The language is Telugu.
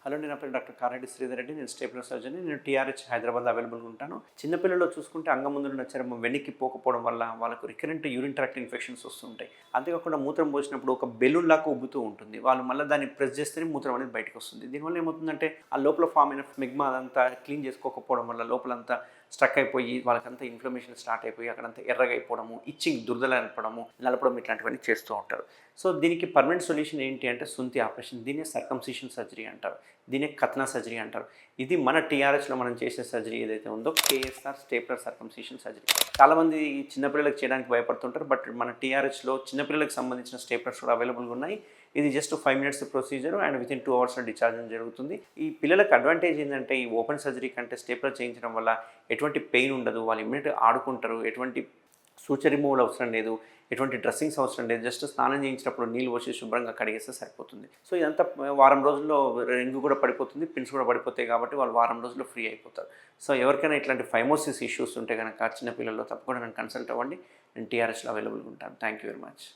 హలో, నా పేరు డాక్టర్ కారెడ్డి శ్రీధర్ రెడ్డి. నేను స్టేప్లర్ సర్జన్. నేను టీఆర్హెచ్ హైదరాబాద్లో అవైలబుల్గా ఉంటాను. చిన్నపిల్లల్లో చూసుకుంటే అంగం ముందున్న చర్మం వెనక్కి పోకపోవడం వల్ల వాళ్ళకు రికరెంట్ యూరిన్ ట్రాక్ట్ ఇన్ఫెక్షన్స్ వస్తుంటాయి. అంతేకాకుండా మూత్రం పోసినప్పుడు ఒక బెలూన్ లాగా ఉబ్బుతూ ఉంటుంది. వాళ్ళు మళ్ళీ దాన్ని ప్రెస్ చేస్తేనే మూత్రం అనేది బయటకు వస్తుంది. దీనివల్ల ఏమవుతుందంటే ఆ లోపల ఫామ్ అయిన స్మిగ్మా అదంతా క్లీన్ చేసుకోకపోవడం వల్ల లోపలంతా స్ట్రక్ అయిపోయి వాళ్ళకంతా ఇన్ఫ్లమేషన్ స్టార్ట్ అయిపోయి అక్కడంతా ఎర్రగా అయిపోవడము, ఇచ్చింగ్, దురదలు అనపడము, నలపడం ఇట్లాంటివన్నీ చేస్తూ ఉంటారు. సో దీనికి పర్మనెంట్ సొల్యూషన్ ఏంటి అంటే సుంతి ఆపరేషన్. దీన్నే సర్కంసిషన్ సర్జరీ అంటారు. దీన్నే కత్నా సర్జరీ అంటారు. ఇది మన టీఆర్హెచ్లో మనం చేసే సర్జరీ ఏదైతే ఉందో కేఎస్ఆర్ స్టేప్లర్ సర్కంసిషన్ సర్జరీ. చాలామంది చిన్నపిల్లలకు చేయడానికి భయపడుతుంటారు. బట్ మన టీఆర్హెచ్లో చిన్నపిల్లలకు సంబంధించిన స్టేప్లర్స్ కూడా అవైలబుల్గా ఉన్నాయి. ఇది just 5 minutes procedure and within 2 hours discharge జరుగుతుంది. ఈ పిల్లలకు అడ్వాంటేజ్ ఏంటంటే ఈ ఓపెన్ సర్జరీ కంటే స్టేప్లర్ చేయించడం వల్ల ఎటువంటి పెయిన్ ఉండదు. వాళ్ళు ఇమ్మీడియట్గా ఆడుకుంటారు. ఎటువంటి సూచర్ రిమూవల్ అవసరం లేదు. ఎటువంటి డ్రెస్సింగ్స్ అవసరం లేదు. జస్ట్ స్నానం చేయించినప్పుడు నీళ్ళు పోసి శుభ్రంగా కడిగేస్తే సరిపోతుంది. సో ఇదంతా వారం రోజుల్లో రింగు కూడా పడిపోతుంది, పిన్స్ కూడా పడిపోతాయి. కాబట్టి వాళ్ళు వారం రోజుల్లో ఫ్రీ అయిపోతారు. సో ఎవరికైనా ఇట్లాంటి ఫైమోసిస్ ఇష్యూస్ ఉంటే కనుక చిన్నపిల్లల్లో తప్పకుండా నన్ను కన్సల్ట్ అవ్వండి. నేను టీఆర్హెచ్లో అవైలబుల్గా ఉంటాను. Thank you very much.